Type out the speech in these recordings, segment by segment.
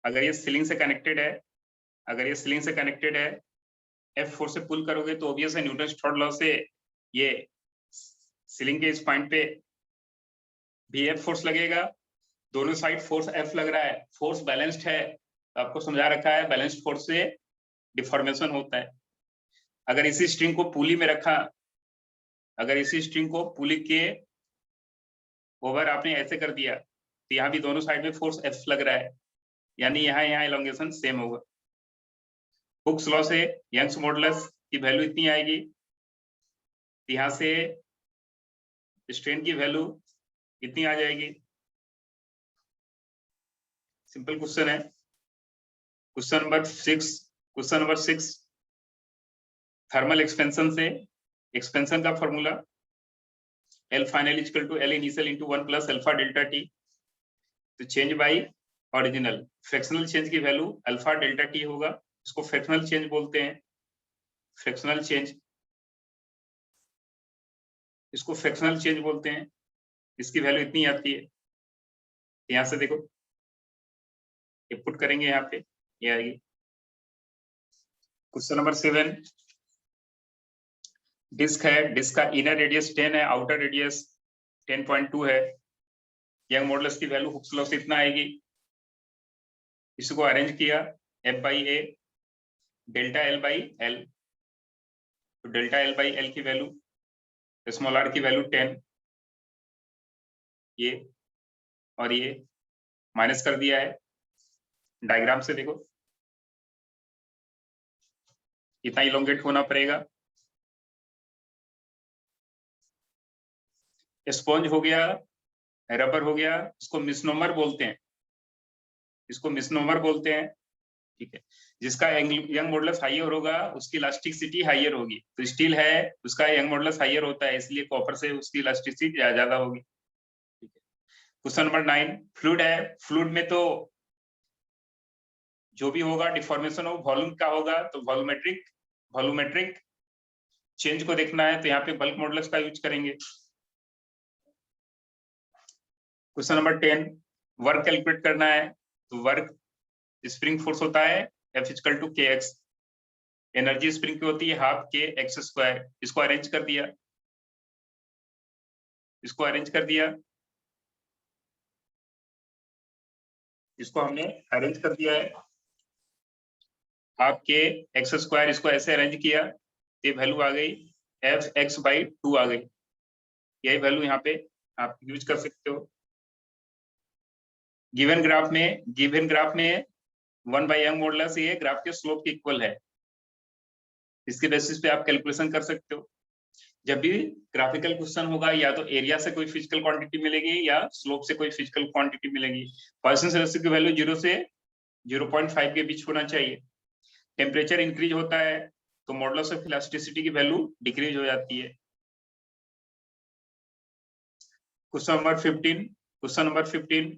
अगर ये सीलिंग से कनेक्टेड है, अगर ये सीलिंग से कनेक्टेड है, F4 से पुल करोगे तो ऑब्वियस है न्यूटन थर्ड लॉ से ये सीलिंग के इस पॉइंट पे भी F फोर्स लगेगा। दोनों साइड फोर्स F लग रहा है, फोर्स बैलेंस्ड है, तो आपको समझा रखा है बैलेंस्ड फोर्स से डिफॉर्मेशन होता है। अगर इसी स्ट्रिंग को पुली में रखा, अगर इसी स्ट्रिंग को पुली के ओवर आपने ऐसे कर दिया तो यहाँ भी दोनों साइड में फोर्स F लग रहा है, यानी यहाँ एलोंगेशन सेम होगा। हुक्स लॉ से यंग्स मॉडुलस की वैल्यू इतनी आएगी, यहाँ से स्ट्रेन की वैल्यू इतनी आ जाएगी। सिंपल क्वेश्चन है। क्वेश्चन नंबर 6 थर्मल एक्सपेंशन से एक्सपेंशन का formula L final equal to L initial into 1 plus alpha delta T. तो change by original, fractional change की वैल्यू अल्फा डेल्टा टी होगा, इसको फ्रैक्शनल चेंज बोलते हैं। फ्रैक्शनल चेंज, इसको फ्रैक्शनल चेंज बोलते हैं। इसकी वैल्यू इतनी आती है, यहां से देखो ये पुट करेंगे, यहाँ पे ये आएगी। क्वेश्चन नंबर 7 डिस्क है, डिस्क का इनर रेडियस 10 है, आउटर रेडियस 10.2 है। यंग मॉडुलस की वैल्यू हुक्स लॉ से इतना आएगी। इसको अरेंज किया F by A delta L by L, तो डेल्टा L बाई L की वैल्यू स्मॉल r की वैल्यू 10, ये और ये माइनस कर दिया है। डायग्राम से देखो कितना इलोंगेट होना पड़ेगा। स्पॉन्ज हो गया, रबर हो गया, इसको मिसनोमर बोलते हैं, इसको मिसनोमर बोलते हैं, ठीक है। जिसका यंग मॉडुलस हाइयर होगा उसकी इलास्टिसिटी हाइयर होगी। तो स्टील है, उसका यंग मॉडुलस हाइयर होता है, इसलिए कॉपर से उसकी इलास्टिसिटी ज्यादा होगी, ठीक है। क्वेश्चन नंबर 9 फ्लूइड है। फ्लूइड में तो जो भी होगा डिफॉर्मेशन हो वॉल्यूम का होगा, तो वॉल्यूमेट्रिक चेंज को देखना है तो यहाँ पे बल्क मॉडुलस का यूज करेंगे। क्वेश्चन नंबर 10 वर्क कैलकुलेट करना है, तो वर्क स्प्रिंग फोर्स होता है F equal to KX, energy spring की होती है हाफ KX स्क्वायर। इसको अरेंज कर दिया, इसको अरेंज कर दिया, इसको हमने अरेंज कर दिया है हाफ KX स्क्वायर। इसको ऐसे अरेंज किया, ये वैल्यू आ गई Fx बाई 2 आ गई। यही वैल्यू यहाँ पे आप यूज कर सकते हो। गिवन ग्राफ में 1 बाई यंग मॉडुलस ये ग्राफ के स्लोप के इक्वल है, इसके बेसिस पे आप कैलकुलेशन कर सकते हो। जब भी ग्राफिकल क्वेश्चन होगा या तो एरिया से कोई फिजिकल क्वांटिटी मिलेगी या स्लोप से कोई फिजिकल क्वांटिटी मिलेगी। पॉइसन रेशियो की वैल्यू 0 से 0.5 के बीच होना चाहिए। टेम्परेचर इंक्रीज होता है तो मॉडुलस ऑफ इलास्टिसिटी की वैल्यू डिक्रीज हो जाती है। क्वेश्चन नंबर 15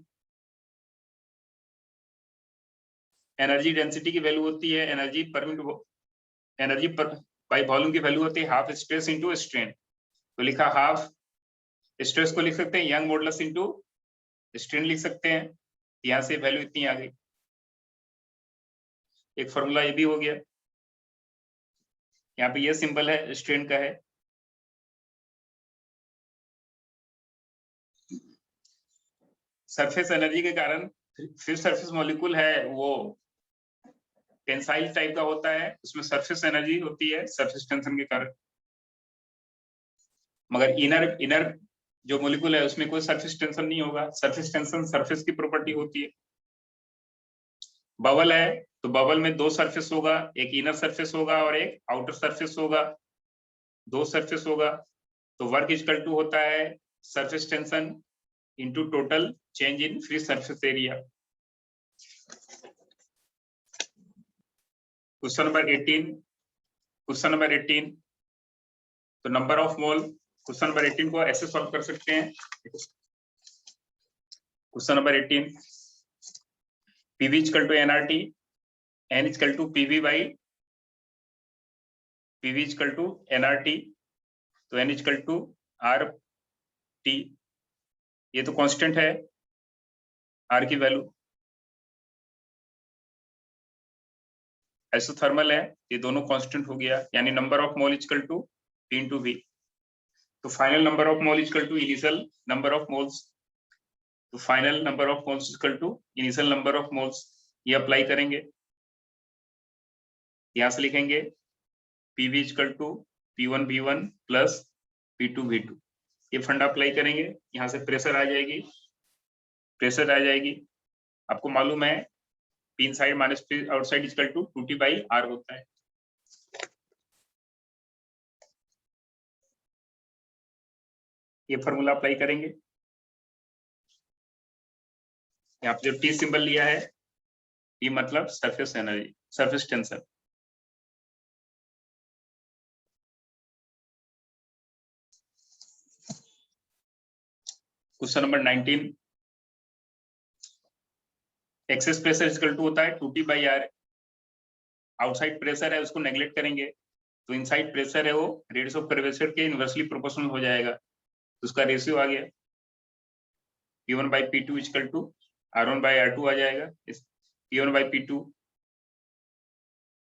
एनर्जी डेंसिटी की वैल्यू होती है एनर्जी पर बाई वॉल्यूम की वैल्यू होती है हाफ स्ट्रेस इंटू स्ट्रेन। तो लिखा हाफ स्ट्रेस को लिख सकते हैं यंग मॉडुलस इंटू स्ट्रेन लिख सकते हैं, यहां से वैल्यू इतनी आ गई। एक फॉर्मूला ये भी हो गया, यहाँ पे ये सिंबल है स्ट्रेन का है। सरफेस एनर्जी के कारण फिर सरफेस मॉलिक्यूल है वो टेंसाइल टाइप का होता है, उसमें सरफेस एनर्जी होती है सरफेस टेंशन के कारण। मगर इनर जो मॉलिक्यूल है उसमें कोई सरफेस टेंशन नहीं होगा, सरफेस टेंशन सरफेस की प्रॉपर्टी होती है। बबल है तो बबल में 2 सरफेस होगा, एक इनर सरफेस होगा और एक आउटर सरफेस होगा, 2 सरफेस होगा। तो वर्क इक्वल टू होता है surface tension into total change in free surface area. Question number 18 तो number of mole. Question number 18 को ऐसे सॉल्व कर सकते हैं। Question number 18 PV equal to NRT, N equal to PV by PV equal to NRT, तो N equal to RT, ये तो constant है R की वैल्यू। आइसोथर्मल है, ये दोनों कांस्टेंट हो गया, यानी number of mole equal to P into V। तो final number of mole equal to initial number of moles, तो final number of moles equal to initial number of moles, ये apply करेंगे। यहां से लिखेंगे PV equal to P1 V1 plus P2 V2, ये फंडा apply करेंगे। यहां से प्रेशर आ जाएगी, प्रेशर आ जाएगी। आपको मालूम है P inside minus P outside equal to 2T/R होता है। ये फॉर्मूला अप्लाई करेंगे। यहाँ पे जो T सिंबल लिया है, ये मतलब surface energy, surface tension. Question number 19, excess pressure equal to होता है 2T/R। आउटसाइड प्रेशर है, उसको नेग्लेक्ट करेंगे, तो इनसाइड प्रेशर है वो रेडियस ऑफ कर्वेचर के इनवर्सली प्रोपोर्शनल हो जाएगा, तो उसका रेशियो आ गया P1/P2 इक्वल टू R1/R2 आ जाएगा। P1/P2,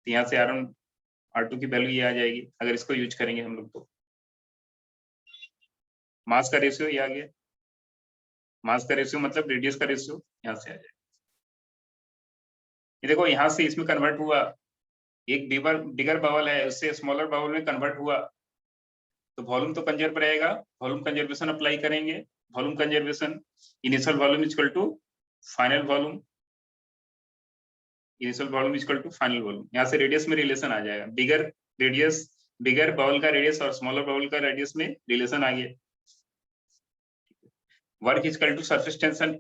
यहाँ से R1/R2 की वैल्यू ये आ जाएगी अगर इसको यूज करेंगे हम लोग तो। मास का रेशियो ये आ गया, मास का रेशियो मतलब रेडियस का रेशियो यहाँ से आ जाएगा। ये देखो यहाँ से इसमें कन्वर्ट हुआ, एक बिगर बाउल है उससे स्मॉलर बाउल में कन्वर्ट हुआ, तो वॉल्यूम तो कंजर्व रहेगा, वॉल्यूम कंजर्वेशन अप्लाई करेंगे। Volume conservation, initial volume equal to final volume, initial volume equal to final volume. यहाँ से रेडियस में रिलेशन आ जाएगा, बिगर रेडियस, बिगर बाउल का रेडियस और स्मॉलर बाउल का रेडियस में रिलेशन आ गया। Work equal to surface tension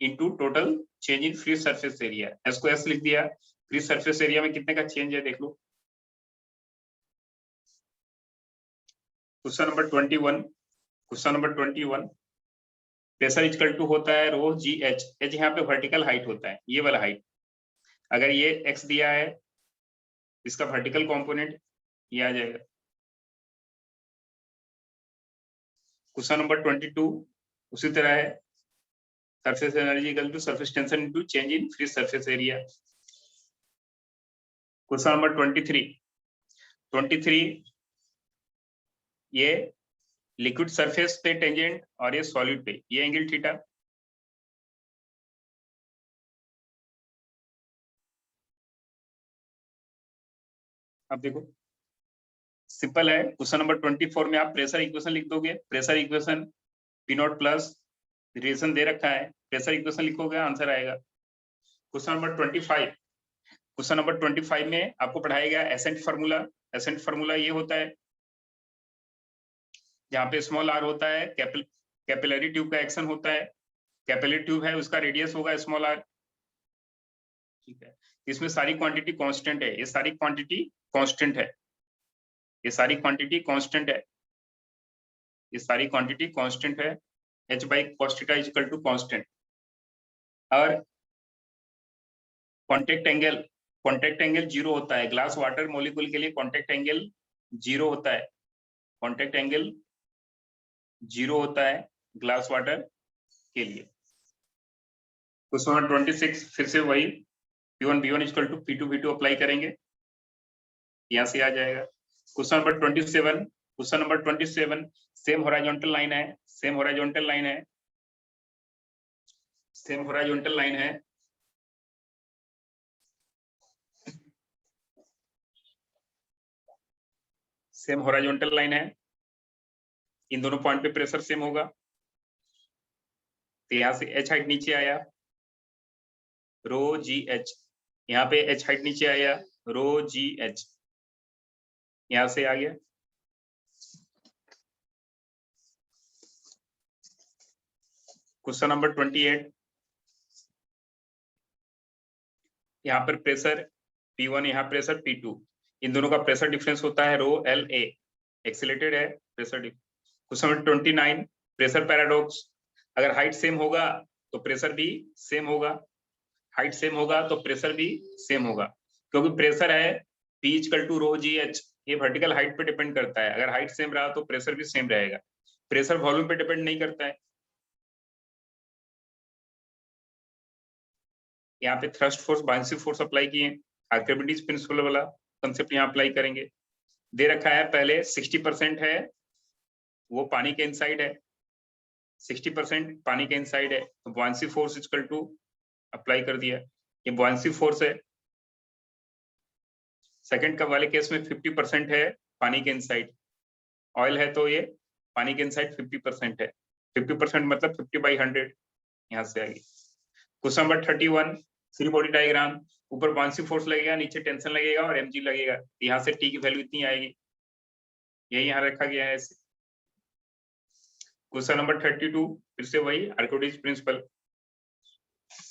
into total change in free surface area, इसको एस लिख दिया। फ्री सरफेस एरिया में कितने का चेंज है देख लो। Question number 21, question number 21, pressure equal to होता है रो जी एच। एच यहाँ पे वर्टिकल हाइट होता है, ये वाला हाइट। अगर ये एक्स दिया है, इसका वर्टिकल कंपोनेंट ये आ जाएगा। क्वेश्चन नंबर 22 उसी तरह है, surface energy equal to surface tension into change in free surface area. Question number 23, ये लिक्विड सरफेस पे टेंजेंट और ये सॉलिड पे, ये एंगल थीटा। अब देखो सिंपल है। क्वेश्चन नंबर 24 में आप प्रेशर इक्वेशन लिख दोगे, pressure equation P naught plus relation दे रखा है, प्रेशर इक्वेशन लिखोगे आंसर आएगा। क्वेश्चन नंबर 25, क्वेश्चन नंबर 25 में आपको पढ़ाया गया एसेंट फार्मूला। एसेंट फार्मूला ये होता है जहाँ पे स्मॉल r होता है, कैपिलरी ट्यूब का एक्शन होता है, कैपिलरी ट्यूब है उसका रेडियस होगा स्मॉल r, ठीक है। इसमें सारी क्वांटिटी कांस्टेंट है, ये सारी क्वांटिटी कांस्टेंट है, ये सारी क्वांटिटी कांस्टेंट है, ये सारी क्वांटिटी कांस्टेंट है। h/cos theta equal to constant. और कांटेक्ट एंगल 0 होता है, ग्लास वाटर मॉलिक्यूल के लिए कांटेक्ट एंगल 0 होता है, कांटेक्ट एंगल 0 होता है ग्लास वाटर के लिए। क्वेश्चन नंबर 26 फिर से वही P1 V1 equal to P2 V2 apply करेंगे, यहाँ से आ जाएगा। Question number 27, question number 27 same horizontal line है, सेम हॉरिजॉन्टल लाइन है, सेम हॉरिजॉन्टल लाइन है। सेम हॉरिजॉन्टल लाइन है, इन दोनों पॉइंट पे प्रेशर सेम होगा, तो यहाँ से h हाइट नीचे आया रो जी एच, यहाँ पे h हाइट नीचे आया रो जी एच, यहाँ से आ गया। क्वेश्चन नंबर 28, यहाँ पर प्रेशर P1, यहाँ प्रेशर P2, इन दोनों का प्रेशर डिफरेंस होता है रो एल ए, एक्सीलरेटेड है pressure. Question number 29 pressure paradox, अगर हाइट सेम होगा तो प्रेशर भी सेम होगा, हाइट सेम होगा तो प्रेशर भी सेम होगा, क्योंकि प्रेशर है P equal to rho g h, ये वर्टिकल हाइट पे डिपेंड करता है। अगर हाइट सेम रहा तो प्रेशर भी सेम रहेगा, प्रेशर वॉल्यूम पे डिपेंड नहीं करता है। यहाँ पे thrust force bouncy force apply किए, आर्किमिडीज प्रिंसिपल वाला कंसेप्ट यहाँ अप्लाई करेंगे। दे रखा है पहले 60% है वो पानी के इनसाइड है, 60% पानी के इनसाइड है, तो buoyancy force equal to apply कर दिया, ये बुआंसी फोर्स है। सेकंड का वाले केस में 50% है पानी के इनसाइड, ऑयल है तो ये पानी के इनसाइड 50% है, 50% मतलब 50/100 यहाँ से आएगी। Question number 31 free body diagram, ऊपर बुआंसी फोर्स लगेगा, नीचे टेंशन लगेगा और mg लगेगा, यहाँ से t की वैल्यू इतनी आएगी, यही यहाँ रखा गया है ऐसे। क्वेश्चन नंबर 32 फिर से वही Archimedes principal.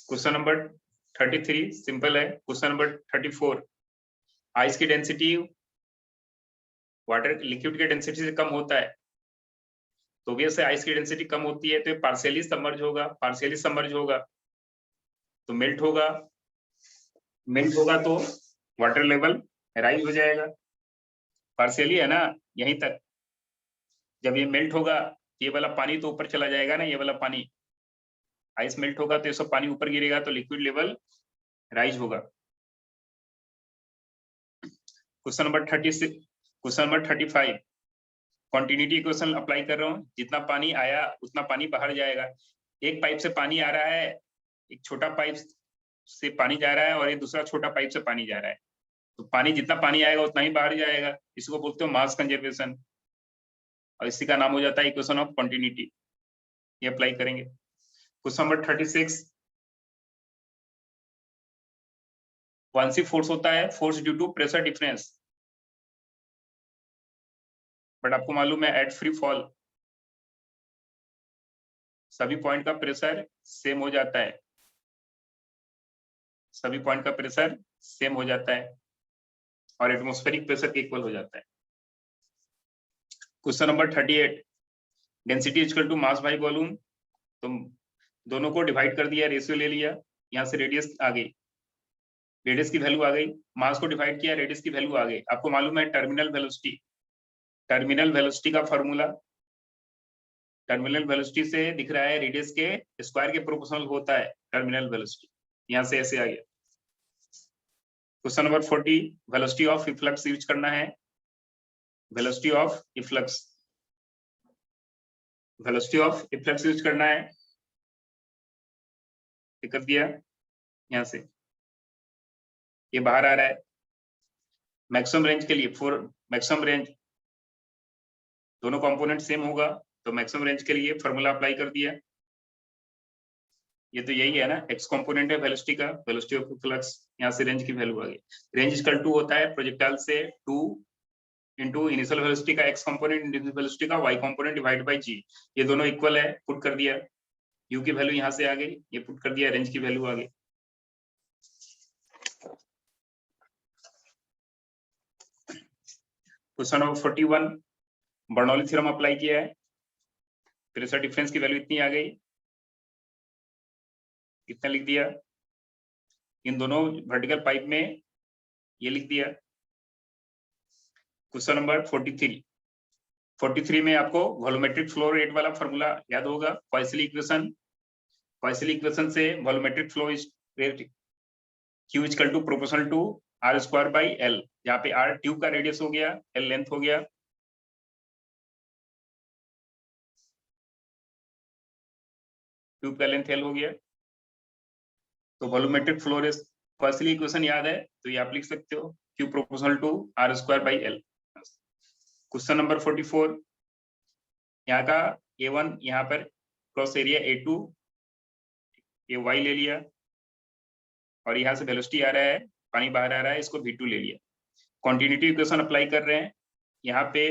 Question number 33 simple है। क्वेश्चन नंबर 34 आइस की डेंसिटी वाटर लिक्विड के डेंसिटी से कम होता है, तो ऑब्वियस है आइस की डेंसिटी कम होती है तो ये पार्शियली सबमर्ज होगा, पार्शियली सबमर्ज होगा तो मेल्ट होगा, मेल्ट होगा तो वाटर लेवल राइज हो जाएगा, पार्शियली है ना यहीं तक। जब ये मेल्ट होगा ये वाला पानी तो ऊपर चला जाएगा ना, ये वाला पानी, आइस मेल्ट होगा तो ये सब पानी ऊपर गिरेगा तो लिक्विड लेवल राइज होगा। Question number 36, question number 35 continuity equation apply कर रहा हूँ, जितना पानी आया उतना पानी बाहर जाएगा। एक पाइप से पानी आ रहा है, एक छोटा पाइप से पानी जा रहा है और ये दूसरा छोटा पाइप से पानी जा रहा है, तो पानी जितना पानी आएगा उतना ही बाहर जाएगा, इसको बोलते हो मास कंजर्वेशन और इसी का नाम हो जाता है इक्वेशन ऑफ कॉन्टिन्यूटी। ये अप्लाई करेंगे। क्वेश्चन नंबर 36 बुआंसी फोर्स होता है force due to pressure difference, but आपको मालूम है एट फ्री फॉल सभी पॉइंट का प्रेशर सेम हो जाता है, सभी पॉइंट का प्रेशर सेम हो जाता है और एटमॉस्फेरिक प्रेशर के इक्वल हो जाता है। Question number 38 density equal to mass by volume, तो दोनों को डिवाइड कर दिया, रेशियो ले लिया, यहाँ से रेडियस आ गई, रेडियस की वैल्यू आ गई, मास को डिवाइड किया, रेडियस की वैल्यू आ गई। आपको मालूम है टर्मिनल वेलोसिटी, टर्मिनल वेलोसिटी का फॉर्मूला टर्मिनल वेलोसिटी से दिख रहा है रेडियस के स्क्वायर के प्रोपोर्शनल होता है टर्मिनल वेलोसिटी, यहाँ से ऐसे आ गया। Question number 40 velocity of efflux use करना है, velocity of efflux, velocity of efflux use करना है, कर दिया, यहाँ से ये बाहर आ रहा है। मैक्सिमम रेंज के लिए फॉर मैक्सिमम रेंज दोनों कंपोनेंट सेम होगा तो मैक्सिमम रेंज के लिए फॉर्मूला अप्लाई कर दिया, ये तो यही है ना, एक्स कंपोनेंट है वेलोसिटी का, वेलोसिटी ऑफ फ्लक्स, यहाँ से रेंज की वैल्यू आ गई। रेंज इक्वल टू होता है प्रोजेक्टाइल से 2 इंटू इनिशियल वेलोसिटी का एक्स कंपोनेंट इनिशियल वेलोसिटी का वाई कंपोनेंट डिवाइड बाय जी, ये दोनों इक्वल है, पुट कर दिया, यू की वैल्यू यहाँ से आ गई, ये पुट कर दिया, रेंज की वैल्यू आ गई। Question number 41 Bernoulli theorem apply किया है, प्रेशर डिफरेंस की वैल्यू इतनी आ गई, इतना लिख दिया, इन दोनों वर्टिकल पाइप में ये लिख दिया। क्वेश्चन नंबर 43 में आपको वॉल्यूमेट्रिक फ्लो रेट वाला फॉर्मूला याद होगा, पॉइसली इक्वेशन, पॉइसली इक्वेशन से volumetric flow rate Q equal to proportional to R square by L, जहाँ पे R ट्यूब का रेडियस हो गया, L लेंथ हो गया, ट्यूब का लेंथ L हो गया, तो volumetric flow rate Poiseuille equation याद है तो ये आप लिख सकते हो Q proportional to R square by L। Question number 44 यहाँ का A1 यहाँ पर क्रॉस एरिया A2, ये Y ले लिया और यहाँ से वेलोसिटी आ रहा है, पानी बाहर आ रहा है, इसको V2 ले लिया। कॉन्टिन्यूटी इक्वेशन अप्लाई कर रहे हैं, यहाँ पे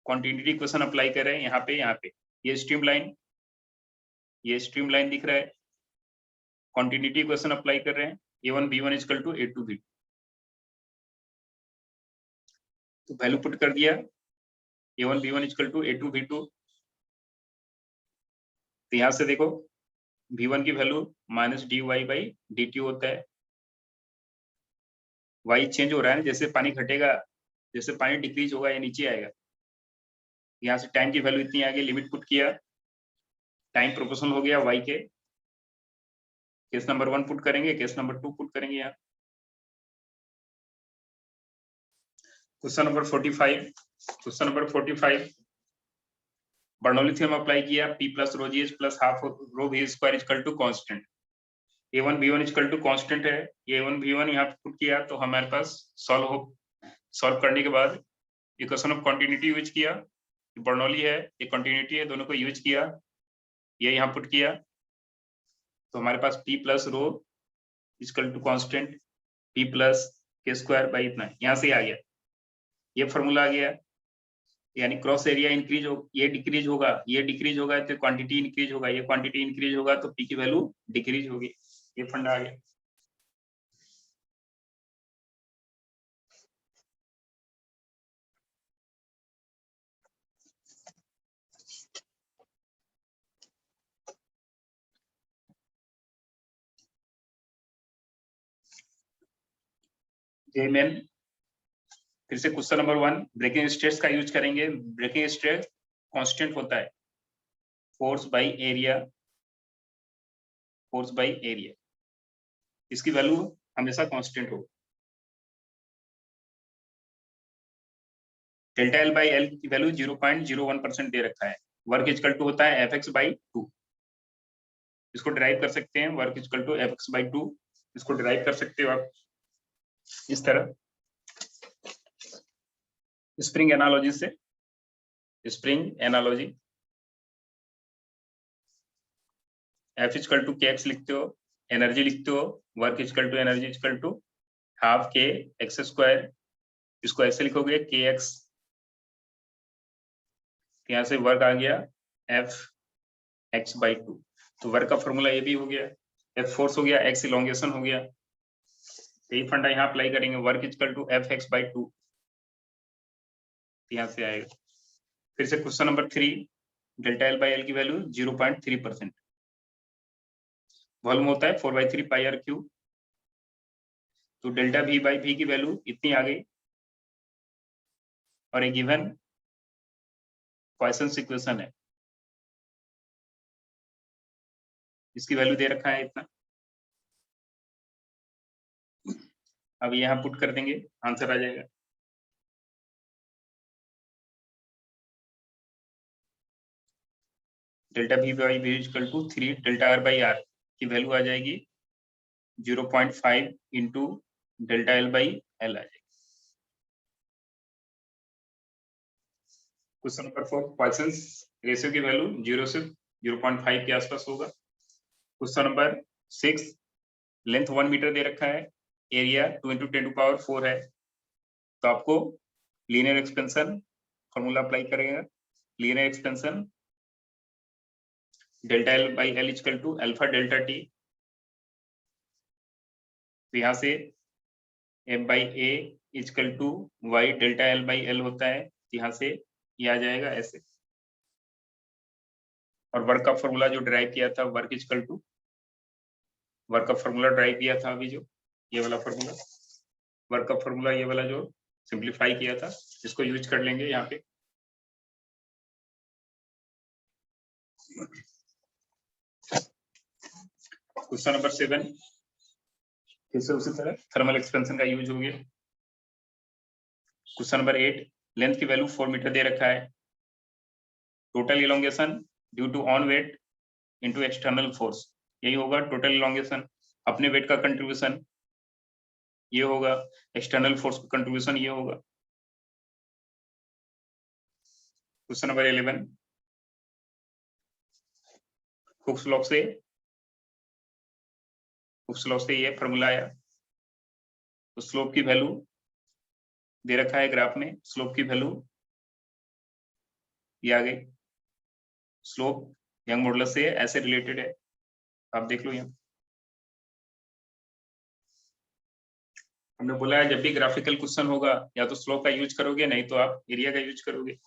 कॉन्टिन्यूटी इक्वेशन अप्लाई कर रहे हैं, यहाँ पे ये स्ट्रीमलाइन, ये स्ट्रीमलाइन दिख रहा है, कॉन्टिन्यूटी इक्वेशन अप्लाई कर रहे हैं, A1 B1 equal to A2 B2, तो वैल्यू पुट कर दिया, A1 B1 equal to A2 B2, तो यहाँ से देखो V1 की value minus dy by dt होता है, y चेंज हो रहा है ना, जैसे पानी घटेगा, जैसे पानी डिक्रीज होगा या नीचे आएगा, यहाँ से टाइम की वैल्यू इतनी आ गई, लिमिट पुट किया, टाइम प्रोपोर्शनल हो गया y के, केस नंबर 1 पुट करेंगे, केस नंबर 2 पुट करेंगे यहाँ, question number 45, question number 45 Bernoulli theorem apply किया, p plus rho g h plus half rho v square equal to constant, a1 b1 equal to constant है, a1 b1 यहाँ पे put किया तो हमारे पास solve करने के बाद इक्वेशन ऑफ कंटिन्यूटी यूज किया, बर्नौली है ये कंटिन्यूटी है, दोनों को यूज किया, ये यहाँ पुट किया तो हमारे पास p plus rho equal to constant p plus के स्क्वायर बाई इतना, यहाँ से आ गया, ये फॉर्मूला आ गया, यानी क्रॉस एरिया इंक्रीज हो, ये डिक्रीज होगा, ये डिक्रीज होगा तो क्वांटिटी इंक्रीज होगा, ये क्वांटिटी इंक्रीज होगा तो पी की वैल्यू डिक्रीज होगी, ये फंडा आ गया। जे मेन फिर से क्वेश्चन नंबर 1 ब्रेकिंग स्ट्रेस का यूज करेंगे, ब्रेकिंग स्ट्रेस कांस्टेंट होता है force by area, force by area, इसकी वैल्यू हमेशा कांस्टेंट होगी, डेल्टा एल बाई एल की वैल्यू 0.01% दे रखा है, वर्क इक्वल टू होता है fx बाई 2, इसको डिराइव कर सकते हैं, work equal to fx by 2, इसको डिराइव कर सकते हो आप इस तरह स्प्रिंग एनालॉजी से, spring analogy F equal to kx लिखते हो, एनर्जी लिखते हो, work equal to energy equal to half k x square, इसको ऐसे लिखोगे kx, यहाँ से वर्क आ गया f x बाई 2, तो वर्क का फॉर्मूला ये भी हो गया, f फोर्स हो गया, x इलोंगेशन हो गया, यही फंडा यहाँ अप्लाई करेंगे, work equal to f x by 2, यहाँ से आएगा। फिर से question number 3 delta L by L की वैल्यू 0.3%, वॉल्यूम होता है 4/3 पाई आर क्यूब, तो डेल्टा v बाई v की वैल्यू इतनी आ गई, और एक गिवन पॉइसन इक्वेशन है, इसकी वैल्यू दे रखा है इतना, अब यहाँ पुट कर देंगे आंसर आ जाएगा, delta v by v equal to 3 delta r by r की वैल्यू आ जाएगी 0.5 into delta l by l आ जाएगी। क्वेश्चन नंबर 4 पॉइसन रेशियो की वैल्यू 0 से 0.5 के आसपास होगा। क्वेश्चन नंबर 6 लेंथ 1 मीटर दे रखा है, एरिया 2 इंटू 10 टू पावर 4 है, तो आपको लीनियर एक्सपेंशन फॉर्मूला अप्लाई करेगा, linear expansion delta L by L equal to alpha delta T, तो यहाँ से M by A equal to Y delta L by L होता है, यहाँ से ये आ जाएगा ऐसे, और वर्क का फॉर्मूला जो ड्राइव किया था वर्क इक्वल टू, वर्क का फॉर्मूला ड्राइव किया था अभी जो ये वाला फॉर्मूला, वर्क का फॉर्मूला ये वाला जो सिंप्लीफाई किया था, इसको यूज कर लेंगे यहाँ पे। क्वेश्चन नंबर 7 फिर से उसी तरह थर्मल एक्सपेंशन का यूज हो गया। क्वेश्चन नंबर 8 लेंथ की वैल्यू 4 मीटर दे रखा है, total elongation due to on weight into external force, यही होगा टोटल इलोंगेशन, अपने वेट का कंट्रीब्यूशन ये होगा, एक्सटर्नल फोर्स का कंट्रीब्यूशन ये होगा। क्वेश्चन नंबर 11 हुक्स लॉ से ये फॉर्मूला आया, तो स्लोप की वैल्यू दे रखा है ग्राफ में, स्लोप की वैल्यू ये आ गई, स्लोप यंग मॉडुलस से ऐसे रिलेटेड है, आप देख लो यहाँ, हमने बोला है जब भी ग्राफिकल क्वेश्चन होगा या तो स्लोप का यूज करोगे, नहीं तो आप एरिया का यूज करोगे।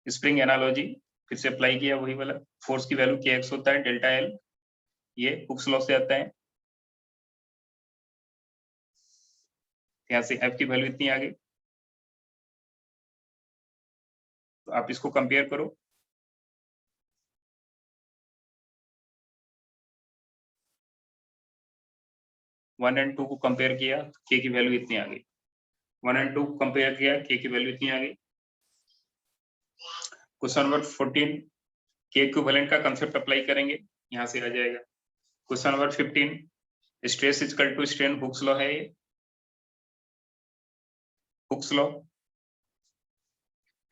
स्प्रिंग एनालॉजी फिर से अप्लाई किया वही वाला, फोर्स की वैल्यू kx होता है, डेल्टा एल ये हुक्स लॉ से आता है, यहाँ से f की वैल्यू इतनी आ गई, तो आप इसको कंपेयर करो, वन एंड टू को कंपेयर किया, k की वैल्यू इतनी आ गई, 1 और 2 कंपेयर किया, के की वैल्यू इतनी आ गई। क्वेश्चन नंबर 14 के इक्विवेलेंट का कंसेप्ट अप्लाई करेंगे, यहाँ से आ जाएगा। Question number 15 stress equal to strain, Hooke's law है ये, हुक्स लॉ।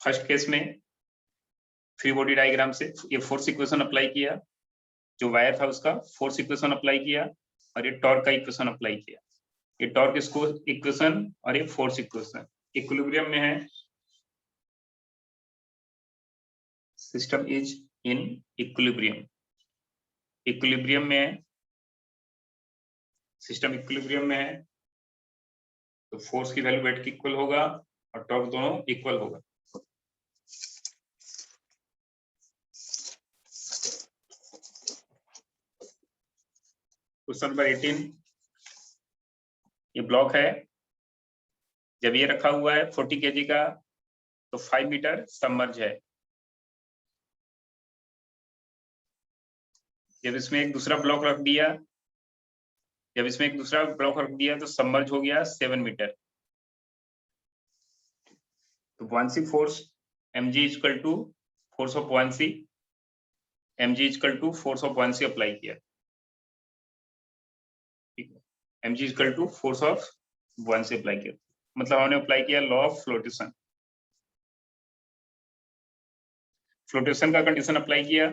फर्स्ट केस में फ्री बॉडी डायग्राम से ये फोर्स इक्वेशन अप्लाई किया, जो वायर था उसका फोर्स इक्वेशन अप्लाई किया, और ये टॉर्क का इक्वेशन अप्लाई किया। ये टॉर्क इक्वेशन और ये फोर्स इक्वेशन इक्विलिब्रियम में है। System is in equilibrium, equilibrium में है, सिस्टम इक्विलिब्रियम में है, तो फोर्स की वैल्यू वेट की इक्वल होगा और टॉर्क दोनों इक्वल होगा। क्वेश्चन नंबर 18 ये ब्लॉक है, जब ये रखा हुआ है 40 kg का, तो 5 मीटर सबमर्ज है। जब इसमें एक दूसरा ब्लॉक रख दिया, तो सबमर्ज हो गया 7 मीटर। तो buoyancy force mg equal to force of buoyancy, mg equal to force of buoyancy apply किया, ठीक है। mg equal to force of buoyancy apply किया, मतलब हमने अप्लाई किया लॉ ऑफ फ्लोटेशन। फ्लोटेशन का कंडीशन अप्लाई किया,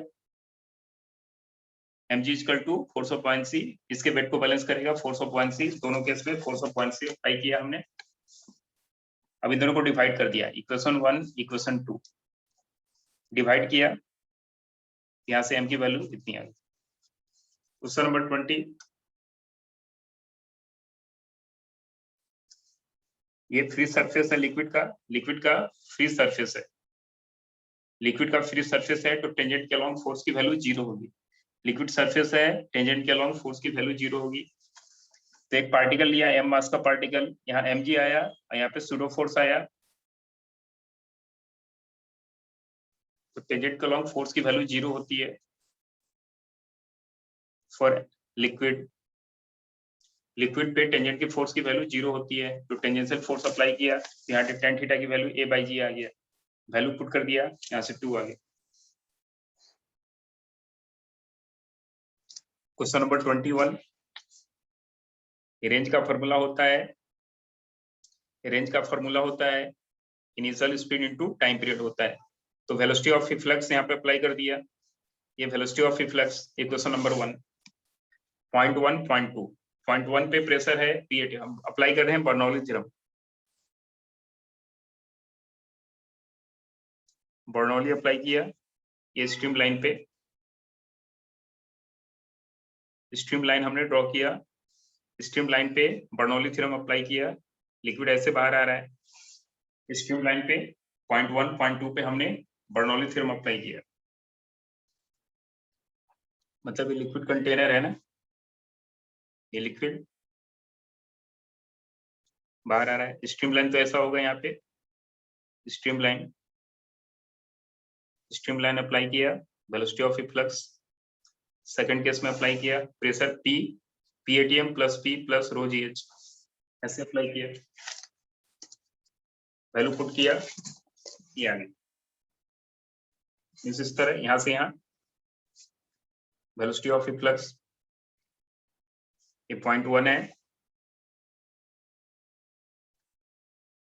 mg equal to force of buoyancy, इसके वेट को बैलेंस करेगा फोर्स ऑफ बुआंसी, दोनों केस में फोर्स ऑफ बुआंसी अप्लाई किया हमने। अब इन दोनों को डिवाइड कर दिया, इक्वेशन 1 इक्वेशन 2 डिवाइड किया, यहाँ से m की वैल्यू इतनी आ गई। क्वेश्चन नंबर 20 ये फ्री सरफेस है लिक्विड का फ्री सरफेस है, लिक्विड का फ्री सरफेस है, तो टेंजेंट के अलोंग फोर्स की वैल्यू 0 होगी। लिक्विड सरफेस है, टेंजेंट के अलोंग फोर्स की वैल्यू 0 होगी। तो एक पार्टिकल लिया, m मास का पार्टिकल, यहाँ mg आया और यहाँ पे सूडो फोर्स आया, तो टेंजेंट के अलोंग फोर्स की वैल्यू 0 होती है फॉर लिक्विड। लिक्विड पे टेंजेंट की फोर्स की वैल्यू 0 होती है, तो टेंजेंशियल फोर्स अप्लाई किया, तो यहाँ tan थीटा की वैल्यू a/g आ गया, वैल्यू पुट कर दिया, यहाँ से 2 आ गया। क्वेश्चन नंबर 21 रेंज का फॉर्मूला होता है, initial speed into time period होता है। तो वेलोसिटी ऑफ इफ्लक्स यहाँ पे अप्लाई कर दिया, ये velocity of efflux equation number 1 0.1 0.2 0.1 पे प्रेशर है P8, हम अप्लाई कर रहे हैं बर्नौली थ्योरम। बर्नौली अप्लाई किया, ये स्ट्रीम लाइन पे, स्ट्रीम लाइन हमने ड्रॉ किया, स्ट्रीम लाइन पे बर्नौली थ्योरम अप्लाई किया, लिक्विड ऐसे बाहर आ रहा है, स्ट्रीम लाइन पे 0.1 0.2 पे हमने बर्नौली थ्योरम अप्लाई किया, मतलब ये लिक्विड कंटेनर है ना, ये लिक्विड बाहर आ रहा है, स्ट्रीम लाइन तो ऐसा होगा, यहाँ पे स्ट्रीम लाइन अप्लाई किया, velocity of efflux second case में अप्लाई किया, pressure P PATM plus P plus रो GH ऐसे अप्लाई किया, वैल्यू पुट किया, ये आ गई। इस तरह यहाँ से यहाँ वेलोसिटी ऑफ इफ्लक्स ये 0.1 है,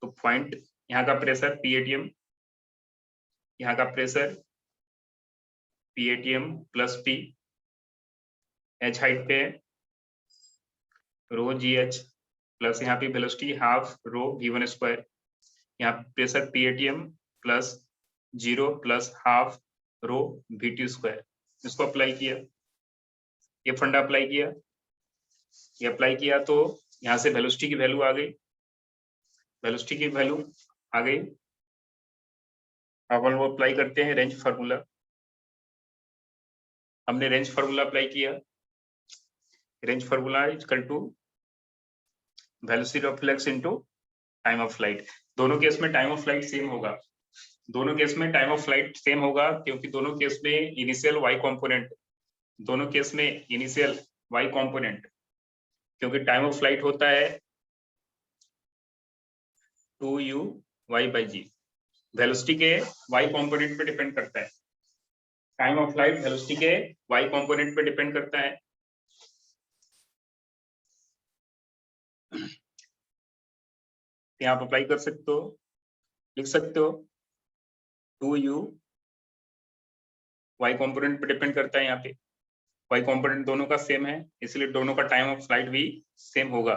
तो पॉइंट यहाँ का प्रेशर PATM, यहाँ का pressure PATM plus P, H height पे रो GH प्लस यहाँ पे velocity half rho V1 square, यहाँ pressure PATM plus 0 plus half rho V2 square, इसको अप्लाई किया, ये फंडा अप्लाई किया, ये अप्लाई किया, तो यहाँ से वेलोसिटी की वैल्यू आ गई, अब हम वो अप्लाई करते हैं रेंज फार्मूला। हमने रेंज फार्मूला अप्लाई किया, range formula equal to velocity of flux into time of flight. दोनों केस में टाइम ऑफ फ्लाइट सेम होगा, क्योंकि दोनों केस में इनिशियल y कंपोनेंट, क्योंकि टाइम ऑफ फ्लाइट होता है 2u y by g। Velocity के y कंपोनेंट पे डिपेंड करता है, टाइम ऑफ फ्लाइट वेलोसिटी के y कंपोनेंट पे डिपेंड करता है। यहाँ आप अप्लाई कर सकते हो, लिख सकते हो 2u y कंपोनेंट पे डिपेंड करता है। यहाँ पे y कंपोनेंट दोनों का सेम है, इसलिए दोनों का टाइम ऑफ फ्लाइट भी सेम होगा।